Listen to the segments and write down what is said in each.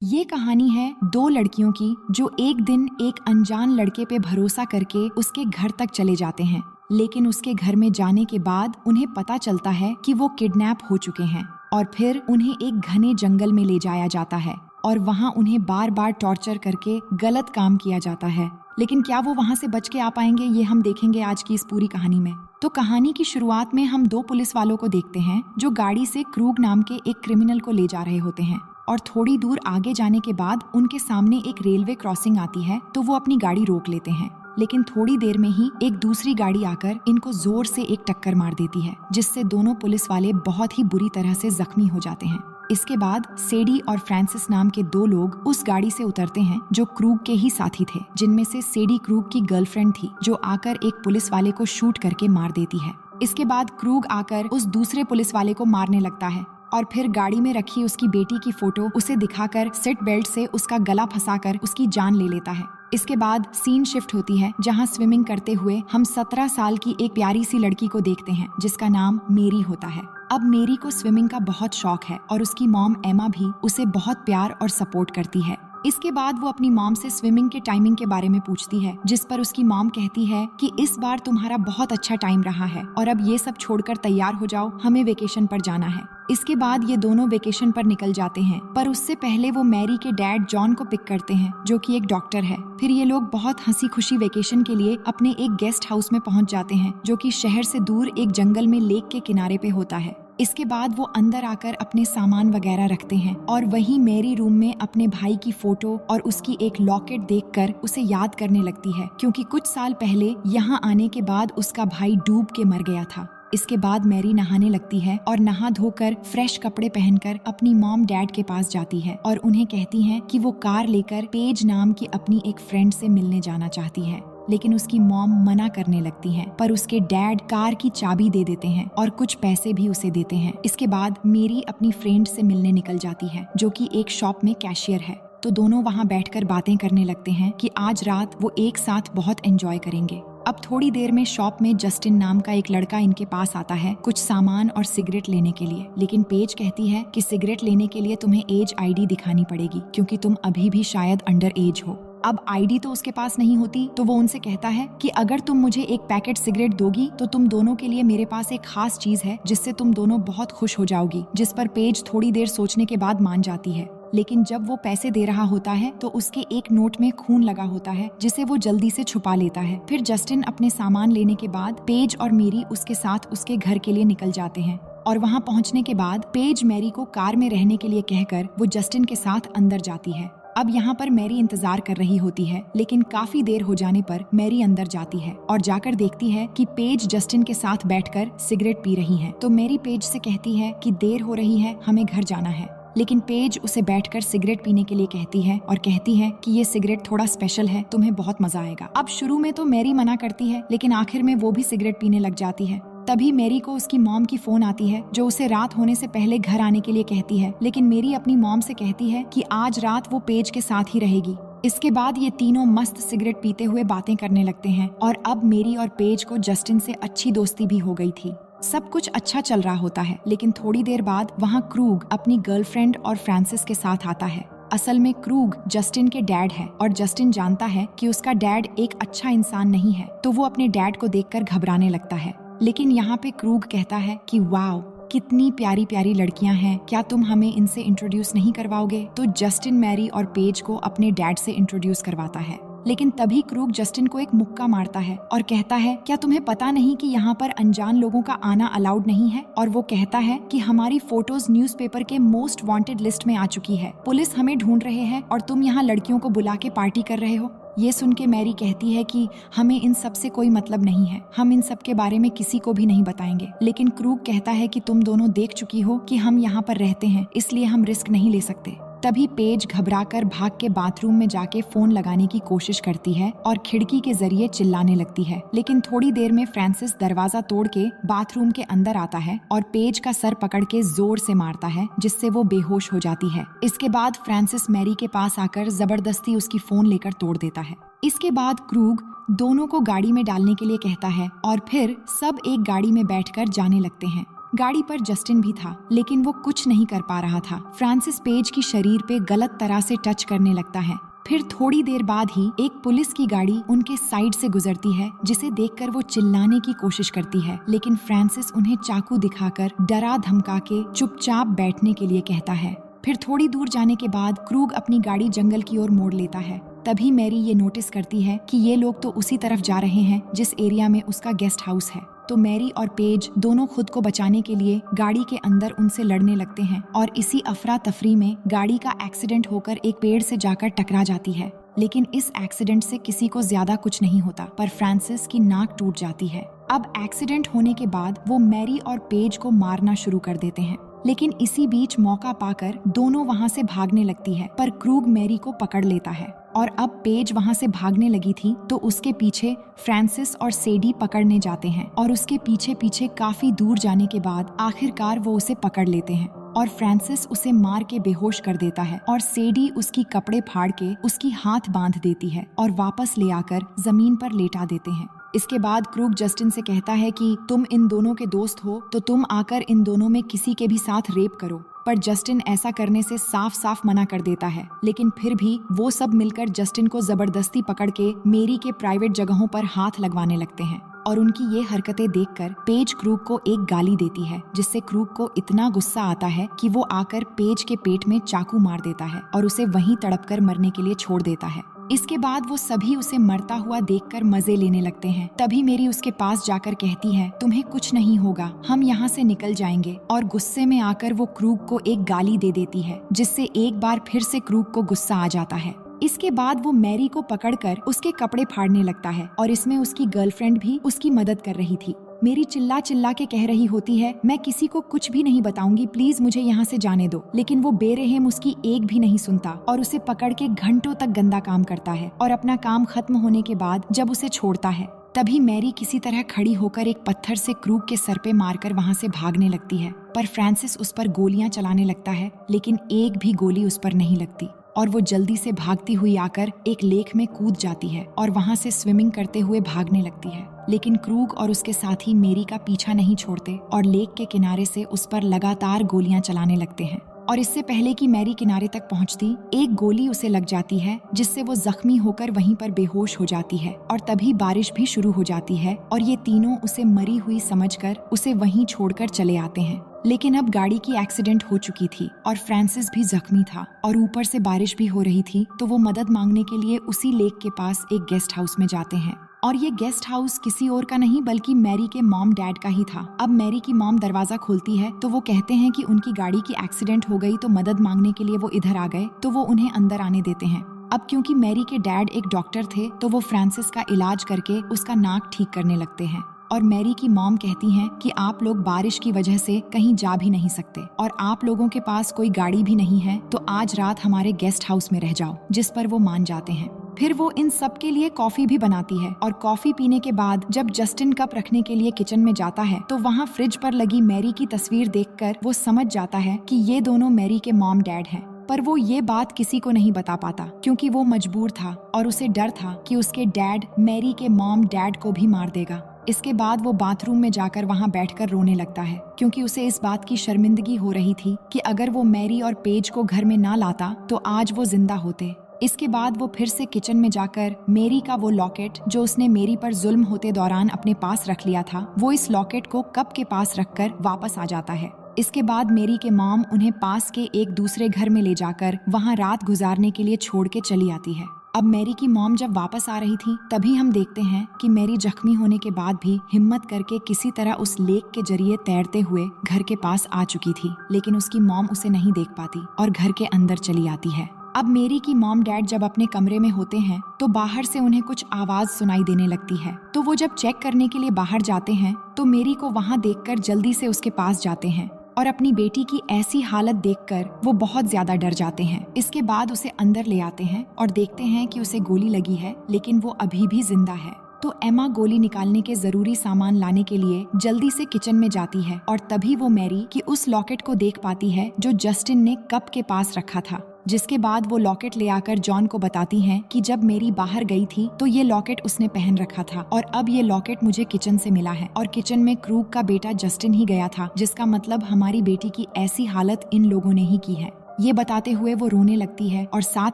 ये कहानी है दो लड़कियों की जो एक दिन एक अनजान लड़के पे भरोसा करके उसके घर तक चले जाते हैं, लेकिन उसके घर में जाने के बाद उन्हें पता चलता है कि वो किडनैप हो चुके हैं और फिर उन्हें एक घने जंगल में ले जाया जाता है और वहाँ उन्हें बार बार टॉर्चर करके गलत काम किया जाता है। लेकिन क्या वो वहाँ से बच के आ पाएंगे, ये हम देखेंगे आज की इस पूरी कहानी में। तो कहानी की शुरुआत में हम दो पुलिस वालों को देखते हैं जो गाड़ी से क्रूग नाम के एक क्रिमिनल को ले जा रहे होते हैं और थोड़ी दूर आगे जाने के बाद उनके सामने एक रेलवे क्रॉसिंग आती है तो वो अपनी गाड़ी रोक लेते हैं। लेकिन थोड़ी देर में ही एक दूसरी गाड़ी आकर इनको जोर से एक टक्कर मार देती है, जिससे दोनों पुलिस वाले बहुत ही बुरी तरह से जख्मी हो जाते हैं। इसके बाद सेडी और फ्रांसिस नाम के दो लोग उस गाड़ी से उतरते हैं जो क्रूग के ही साथी थे, जिनमें से सेडी क्रूग की गर्लफ्रेंड थी जो आकर एक पुलिस वाले को शूट करके मार देती है। इसके बाद क्रूग आकर उस दूसरे पुलिस वाले को मारने लगता है और फिर गाड़ी में रखी उसकी बेटी की फोटो उसे दिखाकर सीट बेल्ट से उसका गला फंसाकर उसकी जान ले लेता है। इसके बाद सीन शिफ्ट होती है जहां स्विमिंग करते हुए हम 17 साल की एक प्यारी सी लड़की को देखते हैं जिसका नाम मेरी होता है। अब मेरी को स्विमिंग का बहुत शौक है और उसकी मॉम एमा भी उसे बहुत प्यार और सपोर्ट करती है। इसके बाद वो अपनी मॉम से स्विमिंग के टाइमिंग के बारे में पूछती है, जिस पर उसकी मॉम कहती है कि इस बार तुम्हारा बहुत अच्छा टाइम रहा है और अब ये सब छोड़कर तैयार हो जाओ, हमें वेकेशन पर जाना है। इसके बाद ये दोनों वेकेशन पर निकल जाते हैं, पर उससे पहले वो मैरी के डैड जॉन को पिक करते हैं जो कि एक डॉक्टर है। फिर ये लोग बहुत हंसी खुशी वेकेशन के लिए अपने एक गेस्ट हाउस में पहुंच जाते हैं जो कि शहर से दूर एक जंगल में लेक के किनारे पे होता है। इसके बाद वो अंदर आकर अपने सामान वगैरह रखते हैं और वहीं मेरी रूम में अपने भाई की फोटो और उसकी एक लॉकेट देखकर उसे याद करने लगती है, क्योंकि कुछ साल पहले यहाँ आने के बाद उसका भाई डूब के मर गया था। इसके बाद मैरी नहाने लगती है और नहा धोकर फ्रेश कपड़े पहनकर अपनी मॉम डैड के पास जाती है और उन्हें कहती है कि वो कार लेकर पेज नाम की अपनी एक फ्रेंड से मिलने जाना चाहती है। लेकिन उसकी मॉम मना करने लगती हैं, पर उसके डैड कार की चाबी दे देते हैं और कुछ पैसे भी उसे देते हैं। इसके बाद मेरी अपनी फ्रेंड से मिलने निकल जाती है जो कि एक शॉप में कैशियर है। तो दोनों वहाँ बैठकर बातें करने लगते हैं कि आज रात वो एक साथ बहुत एंजॉय करेंगे। अब थोड़ी देर में शॉप में जस्टिन नाम का एक लड़का इनके पास आता है कुछ सामान और सिगरेट लेने के लिए, लेकिन पेज कहती है कि सिगरेट लेने के लिए तुम्हें एज आईडी दिखानी पड़ेगी क्योंकि तुम अभी भी शायद अंडर एज हो। अब आईडी तो उसके पास नहीं होती, तो वो उनसे कहता है कि अगर तुम मुझे एक पैकेट सिगरेट दोगी तो तुम दोनों के लिए मेरे पास एक खास चीज है जिससे तुम दोनों बहुत खुश हो जाओगी, जिस पर पेज थोड़ी देर सोचने के बाद मान जाती है। लेकिन जब वो पैसे दे रहा होता है तो उसके एक नोट में खून लगा होता है जिसे वो जल्दी से छुपा लेता है। फिर जस्टिन अपने सामान लेने के बाद पेज और मेरी उसके साथ उसके घर के लिए निकल जाते हैं और वहाँ पहुँचने के बाद पेज मैरी को कार में रहने के लिए कहकर वो जस्टिन के साथ अंदर जाती है। अब यहाँ पर मैरी इंतजार कर रही होती है, लेकिन काफी देर हो जाने पर मैरी अंदर जाती है और जाकर देखती है कि पेज जस्टिन के साथ बैठकर सिगरेट पी रही है। तो मैरी पेज से कहती है कि देर हो रही है, हमें घर जाना है। लेकिन पेज उसे बैठकर सिगरेट पीने के लिए कहती है और कहती है कि ये सिगरेट थोड़ा स्पेशल है, तुम्हें बहुत मजा आएगा। अब शुरू में तो मैरी मना करती है, लेकिन आखिर में वो भी सिगरेट पीने लग जाती है। तभी मैरी को उसकी मॉम की फोन आती है जो उसे रात होने से पहले घर आने के लिए कहती है, लेकिन मैरी अपनी मॉम से कहती है कि आज रात वो पेज के साथ ही रहेगी। इसके बाद ये तीनों मस्त सिगरेट पीते हुए बातें करने लगते हैं और अब मैरी और पेज को जस्टिन से अच्छी दोस्ती भी हो गई थी। सब कुछ अच्छा चल रहा होता है, लेकिन थोड़ी देर बाद वहाँ क्रूग अपनी गर्लफ्रेंड और फ्रांसिस के साथ आता है। असल में क्रूग जस्टिन के डैड है और जस्टिन जानता है कि उसका डैड एक अच्छा इंसान नहीं है, तो वो अपने डैड को देखकर घबराने लगता है। लेकिन यहाँ पे क्रूग कहता है कि वाओ, कितनी प्यारी प्यारी लड़कियां हैं, क्या तुम हमें इनसे इंट्रोड्यूस नहीं करवाओगे? तो जस्टिन मैरी और पेज को अपने डैड से इंट्रोड्यूस करवाता है। लेकिन तभी क्रूग जस्टिन को एक मुक्का मारता है और कहता है, क्या तुम्हें पता नहीं कि यहाँ पर अनजान लोगों का आना अलाउड नहीं है? और वो कहता है कि हमारी फोटोज न्यूज़पेपर के मोस्ट वांटेड लिस्ट में आ चुकी है, पुलिस हमें ढूंढ रहे हैं और तुम यहाँ लड़कियों को बुला के पार्टी कर रहे हो। ये सुन के मैरी कहती है कि हमें इन सब से कोई मतलब नहीं है, हम इन सब के बारे में किसी को भी नहीं बताएंगे। लेकिन क्रूग कहता है कि तुम दोनों देख चुकी हो कि हम यहाँ पर रहते हैं, इसलिए हम रिस्क नहीं ले सकते। तभी पेज घबराकर भाग के बाथरूम में जाके फोन लगाने की कोशिश करती है और खिड़की के जरिए चिल्लाने लगती है। लेकिन थोड़ी देर में फ्रांसिस दरवाजा तोड़ के बाथरूम के अंदर आता है और पेज का सर पकड़ के जोर से मारता है, जिससे वो बेहोश हो जाती है। इसके बाद फ्रांसिस मैरी के पास आकर जबरदस्ती उसकी फोन लेकर तोड़ देता है। इसके बाद क्रूग दोनों को गाड़ी में डालने के लिए कहता है और फिर सब एक गाड़ी में बैठकर जाने लगते हैं। गाड़ी पर जस्टिन भी था, लेकिन वो कुछ नहीं कर पा रहा था। फ्रांसिस पेज की शरीर पे गलत तरह से टच करने लगता है। फिर थोड़ी देर बाद ही एक पुलिस की गाड़ी उनके साइड से गुजरती है, जिसे देखकर वो चिल्लाने की कोशिश करती है, लेकिन फ्रांसिस उन्हें चाकू दिखाकर डरा धमका के चुपचाप बैठने के लिए कहता है। फिर थोड़ी दूर जाने के बाद क्रूग अपनी गाड़ी जंगल की ओर मोड़ लेता है। तभी मैरी ये नोटिस करती है कि ये लोग तो उसी तरफ जा रहे हैं जिस एरिया में उसका गेस्ट हाउस है। तो मैरी और पेज दोनों खुद को बचाने के लिए गाड़ी के अंदर उनसे लड़ने लगते हैं और इसी अफरा तफरी में गाड़ी का एक्सीडेंट होकर एक पेड़ से जाकर टकरा जाती है। लेकिन इस एक्सीडेंट से किसी को ज्यादा कुछ नहीं होता, पर फ्रांसिस की नाक टूट जाती है। अब एक्सीडेंट होने के बाद वो मैरी और पेज को मारना शुरू कर देते हैं, लेकिन इसी बीच मौका पाकर दोनों वहाँ से भागने लगती है, पर क्रूग मैरी को पकड़ लेता है। और अब पेज वहाँ से भागने लगी थी तो उसके पीछे फ्रांसिस और सेडी पकड़ने जाते हैं और उसके पीछे पीछे काफी दूर जाने के बाद आखिरकार वो उसे पकड़ लेते हैं और फ्रांसिस उसे मार के बेहोश कर देता है और सेडी उसकी कपड़े फाड़ के उसकी हाथ बांध देती है और वापस ले आकर जमीन पर लेटा देते हैं। इसके बाद क्रूग जस्टिन से कहता है कि तुम इन दोनों के दोस्त हो तो तुम आकर इन दोनों में किसी के भी साथ रेप करो, पर जस्टिन ऐसा करने से साफ साफ मना कर देता है। लेकिन फिर भी वो सब मिलकर जस्टिन को जबरदस्ती पकड़ के मैरी के प्राइवेट जगहों पर हाथ लगवाने लगते हैं और उनकी ये हरकतें देखकर पेज क्रूग को एक गाली देती है, जिससे क्रूग को इतना गुस्सा आता है कि वो आकर पेज के पेट में चाकू मार देता है और उसे वहीं तड़पकर मरने के लिए छोड़ देता है। इसके बाद वो सभी उसे मरता हुआ देखकर मजे लेने लगते हैं। तभी मेरी उसके पास जाकर कहती है, तुम्हें कुछ नहीं होगा, हम यहाँ से निकल जाएंगे। और गुस्से में आकर वो क्रूग को एक गाली दे देती है, जिससे एक बार फिर से क्रूग को गुस्सा आ जाता है। इसके बाद वो मैरी को पकड़कर उसके कपड़े फाड़ने लगता है और इसमें उसकी गर्लफ्रेंड भी उसकी मदद कर रही थी। मेरी चिल्ला चिल्ला के कह रही होती है, मैं किसी को कुछ भी नहीं बताऊंगी, प्लीज मुझे यहाँ से जाने दो। लेकिन वो बेरहम उसकी एक भी नहीं सुनता और उसे पकड़ के घंटों तक गंदा काम करता है और अपना काम खत्म होने के बाद जब उसे छोड़ता है तभी मैरी किसी तरह खड़ी होकर एक पत्थर से क्रूग के सर पे मारकर वहाँ से भागने लगती है, पर फ्रांसिस उस पर गोलियां चलाने लगता है, लेकिन एक भी गोली उस पर नहीं लगती और वो जल्दी से भागती हुई आकर एक लेक में कूद जाती है और वहाँ से स्विमिंग करते हुए भागने लगती है। लेकिन क्रूग और उसके साथी मैरी का पीछा नहीं छोड़ते और लेक के किनारे से उस पर लगातार गोलियां चलाने लगते हैं और इससे पहले कि मैरी किनारे तक पहुंचती, एक गोली उसे लग जाती है, जिससे वो जख्मी होकर वहीं पर बेहोश हो जाती है। और तभी बारिश भी शुरू हो जाती है और ये तीनों उसे मरी हुई समझकर उसे वहीं छोड़कर चले आते हैं। लेकिन अब गाड़ी की एक्सीडेंट हो चुकी थी और फ्रांसिस भी जख्मी था और ऊपर से बारिश भी हो रही थी, तो वो मदद मांगने के लिए उसी लेक के पास एक गेस्ट हाउस में जाते हैं। और ये गेस्ट हाउस किसी और का नहीं बल्कि मैरी के मॉम डैड का ही था। अब मैरी की मॉम दरवाजा खोलती है तो वो कहते हैं कि उनकी गाड़ी की एक्सीडेंट हो गई, तो मदद मांगने के लिए वो इधर आ गए, तो वो उन्हें अंदर आने देते हैं। अब क्योंकि मैरी के डैड एक डॉक्टर थे तो वो फ्रांसिस का इलाज करके उसका नाक ठीक करने लगते हैं। और मैरी की मॉम कहती हैं कि आप लोग बारिश की वजह से कहीं जा भी नहीं सकते और आप लोगों के पास कोई गाड़ी भी नहीं है, तो आज रात हमारे गेस्ट हाउस में रह जाओ, जिस पर वो मान जाते हैं। फिर वो इन सब के लिए कॉफी भी बनाती है और कॉफी पीने के बाद जब जस्टिन कप रखने के लिए किचन में जाता है तो वहाँ फ्रिज पर लगी मैरी की तस्वीर देखकर वो समझ जाता है कि ये दोनों मैरी के मॉम डैड हैं। पर वो ये बात किसी को नहीं बता पाता क्योंकि वो मजबूर था और उसे डर था कि उसके डैड मैरी के मॉम डैड को भी मार देगा। इसके बाद वो बाथरूम में जाकर वहाँ बैठकर रोने लगता है क्योंकि उसे इस बात की शर्मिंदगी हो रही थी कि अगर वो मैरी और पेज को घर में ना लाता तो आज वो जिंदा होते। इसके बाद वो फिर से किचन में जाकर मैरी का वो लॉकेट जो उसने मैरी पर जुल्म होते दौरान अपने पास रख लिया था, वो इस लॉकेट को कप के पास रखकर वापस आ जाता है। इसके बाद मैरी के मॉम उन्हें पास के एक दूसरे घर में ले जाकर वहाँ रात गुजारने के लिए छोड़ के चली आती है। अब मैरी की मॉम जब वापस आ रही थी तभी हम देखते हैं कि मैरी जख्मी होने के बाद भी हिम्मत करके किसी तरह उस लेक के जरिए तैरते हुए घर के पास आ चुकी थी, लेकिन उसकी मॉम उसे नहीं देख पाती और घर के अंदर चली आती है। अब मैरी की मॉम डैड जब अपने कमरे में होते हैं तो बाहर से उन्हें कुछ आवाज सुनाई देने लगती है, तो वो जब चेक करने के लिए बाहर जाते हैं तो मैरी को वहाँ देखकर जल्दी से उसके पास जाते हैं और अपनी बेटी की ऐसी हालत देखकर वो बहुत ज्यादा डर जाते हैं। इसके बाद उसे अंदर ले आते हैं और देखते हैं कि उसे गोली लगी है, लेकिन वो अभी भी जिंदा है। तो एमा गोली निकालने के जरूरी सामान लाने के लिए जल्दी से किचन में जाती है और तभी वो मैरी की उस लॉकेट को देख पाती है जो जस्टिन ने कप के पास रखा था। जिसके बाद वो लॉकेट ले आकर जॉन को बताती हैं कि जब मेरी बाहर गई थी तो ये लॉकेट उसने पहन रखा था और अब ये लॉकेट मुझे किचन से मिला है और किचन में क्रूग का बेटा जस्टिन ही गया था, जिसका मतलब हमारी बेटी की ऐसी हालत इन लोगों ने ही की है। ये बताते हुए वो रोने लगती है और साथ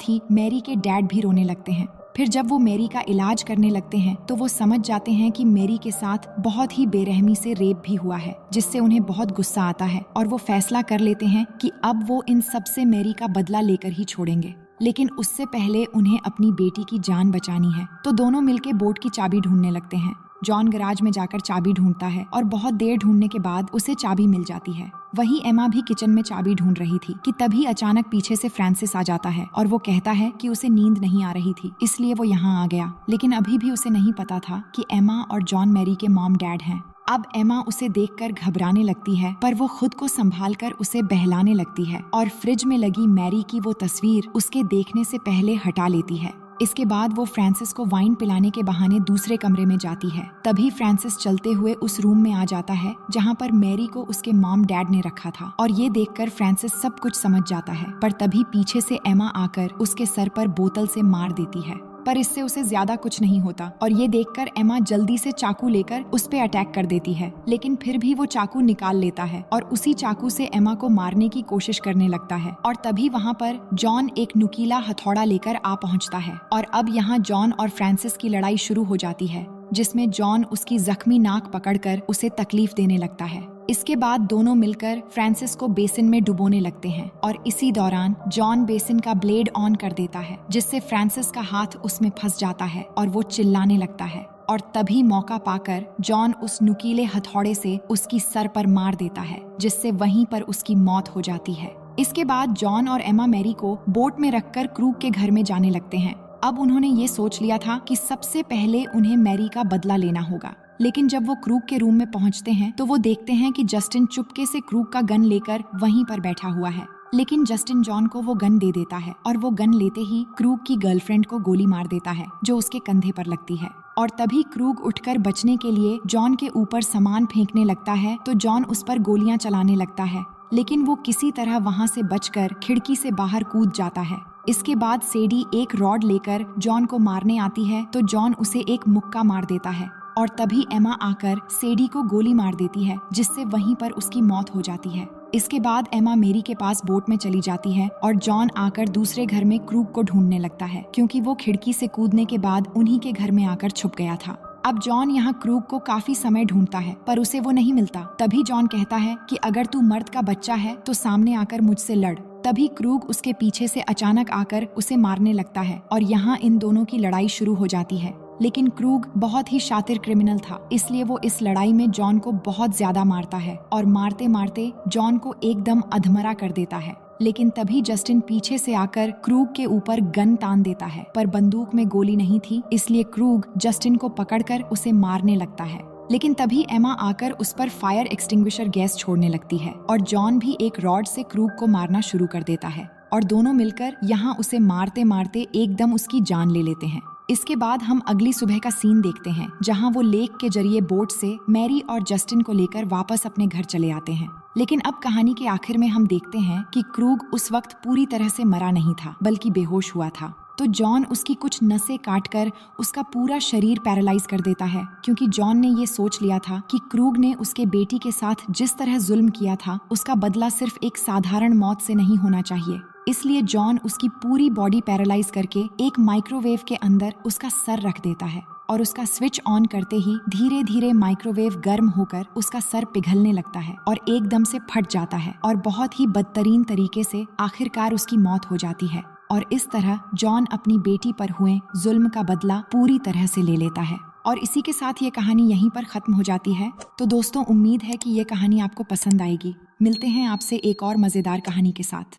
ही मैरी के डैड भी रोने लगते हैं। फिर जब वो मैरी का इलाज करने लगते हैं तो वो समझ जाते हैं कि मैरी के साथ बहुत ही बेरहमी से रेप भी हुआ है, जिससे उन्हें बहुत गुस्सा आता है और वो फैसला कर लेते हैं कि अब वो इन सब से मैरी का बदला लेकर ही छोड़ेंगे। लेकिन उससे पहले उन्हें अपनी बेटी की जान बचानी है, तो दोनों मिलकर बोट की चाबी ढूंढने लगते हैं। जॉन गराज में जाकर चाबी ढूंढता है और बहुत देर ढूंढने के बाद उसे चाबी मिल जाती है। वहीं एमा भी किचन में चाबी ढूंढ रही थी कि तभी अचानक पीछे से फ्रांसिस आ जाता है और वो कहता है कि उसे नींद नहीं आ रही थी, इसलिए वो यहाँ आ गया। लेकिन अभी भी उसे नहीं पता था कि एमा और जॉन मैरी के मॉम डैड हैं। अब एमा उसे देखकर घबराने लगती है, पर वो खुद को संभालकर उसे बहलाने लगती है और फ्रिज में लगी मैरी की वो तस्वीर उसके देखने से पहले हटा लेती है। इसके बाद वो फ्रांसिस को वाइन पिलाने के बहाने दूसरे कमरे में जाती है। तभी फ्रांसिस चलते हुए उस रूम में आ जाता है जहाँ पर मैरी को उसके मॉम डैड ने रखा था और ये देखकर फ्रांसिस सब कुछ समझ जाता है, पर तभी पीछे से एमा आकर उसके सर पर बोतल से मार देती है, पर इससे उसे ज्यादा कुछ नहीं होता और ये देखकर एमा जल्दी से चाकू लेकर उस पे अटैक कर देती है। लेकिन फिर भी वो चाकू निकाल लेता है और उसी चाकू से एमा को मारने की कोशिश करने लगता है और तभी वहाँ पर जॉन एक नुकीला हथौड़ा लेकर आ पहुँचता है और अब यहाँ जॉन और फ्रांसिस की लड़ाई शुरू हो जाती है, जिसमें जॉन उसकी जख्मी नाक पकड़कर उसे तकलीफ देने लगता है। इसके बाद दोनों मिलकर फ्रांसिस को बेसिन में डुबोने लगते हैं और इसी दौरान जॉन बेसिन का ब्लेड ऑन कर देता है, जिससे फ्रांसिस का हाथ उसमें फंस जाता है और वो चिल्लाने लगता है और तभी मौका पाकर जॉन उस नुकीले हथौड़े से उसकी सर पर मार देता है, जिससे वहीं पर उसकी मौत हो जाती है। इसके बाद जॉन और एमा मैरी को बोट में रखकर क्रूग के घर में जाने लगते हैं। अब उन्होंने ये सोच लिया था कि सबसे पहले उन्हें मैरी का बदला लेना होगा। लेकिन जब वो क्रूग के रूम में पहुंचते हैं तो वो देखते हैं कि जस्टिन चुपके से क्रूग का गन लेकर वहीं पर बैठा हुआ है। लेकिन जस्टिन जॉन को वो गन दे देता है और वो गन लेते ही क्रूग की गर्लफ्रेंड को गोली मार देता है, जो उसके कंधे पर लगती है। और तभी क्रूग उठकर बचने के लिए जॉन के ऊपर सामान फेंकने लगता है तो जॉन उस पर गोलियां चलाने लगता है, लेकिन वो किसी तरह वहां से बचकर खिड़की से बाहर कूद जाता है। इसके बाद सेडी एक रॉड लेकर जॉन को मारने आती है तो जॉन उसे एक मुक्का मार देता है और तभी एमा आकर सेडी को गोली मार देती है, जिससे वहीं पर उसकी मौत हो जाती है। इसके बाद एमा मैरी के पास बोट में चली जाती है और जॉन आकर दूसरे घर में क्रूग को ढूंढने लगता है, क्योंकि वो खिड़की से कूदने के बाद उन्हीं के घर में आकर छुप गया था। अब जॉन यहाँ क्रूग को काफी समय ढूंढता है, पर उसे वो नहीं मिलता। तभी जॉन कहता है कि अगर तू मर्द का बच्चा है तो सामने आकर मुझसे लड़। तभी क्रूग उसके पीछे से अचानक आकर उसे मारने लगता है और यहाँ इन दोनों की लड़ाई शुरू हो जाती है। लेकिन क्रूग बहुत ही शातिर क्रिमिनल था, इसलिए वो इस लड़ाई में जॉन को बहुत ज्यादा मारता है और मारते मारते जॉन को एकदम अधमरा कर देता है। लेकिन तभी जस्टिन पीछे से आकर क्रूग के ऊपर गन तान देता है, पर बंदूक में गोली नहीं थी, इसलिए क्रूग जस्टिन को पकड़कर उसे मारने लगता है। लेकिन तभी एमा आकर उस पर फायर एक्सटिंग्विशर गैस छोड़ने लगती है और जॉन भी एक रॉड से क्रूग को मारना शुरू कर देता है और दोनों मिलकर यहाँ उसे मारते मारते एकदम उसकी जान ले लेते हैं। इसके बाद हम अगली सुबह का सीन देखते हैं, जहाँ वो लेक के जरिए बोट से मैरी और जस्टिन को लेकर वापस अपने घर चले आते हैं। लेकिन अब कहानी के आखिर में हम देखते हैं कि क्रूग उस वक्त पूरी तरह से मरा नहीं था, बल्कि बेहोश हुआ था। तो जॉन उसकी कुछ नसें काटकर उसका पूरा शरीर पैरालाइज कर देता है, क्योंकि जॉन ने ये सोच लिया था कि क्रूग ने उसके बेटी के साथ जिस तरह जुल्म किया था उसका बदला सिर्फ एक साधारण मौत से नहीं होना चाहिए। इसलिए जॉन उसकी पूरी बॉडी पैरालाइज करके एक माइक्रोवेव के अंदर उसका सर रख देता है और उसका स्विच ऑन करते ही धीरे धीरे माइक्रोवेव गर्म होकर उसका सर पिघलने लगता है और एकदम से फट जाता है और बहुत ही बदतरीन तरीके से आखिरकार उसकी मौत हो जाती है। और इस तरह जॉन अपनी बेटी पर हुए जुल्म का बदला पूरी तरह से ले लेता है। और इसी के साथ ये कहानी यहीं पर खत्म हो जाती है। तो दोस्तों, उम्मीद है कि ये कहानी आपको पसंद आएगी। मिलते हैं आपसे एक और मजेदार कहानी के साथ।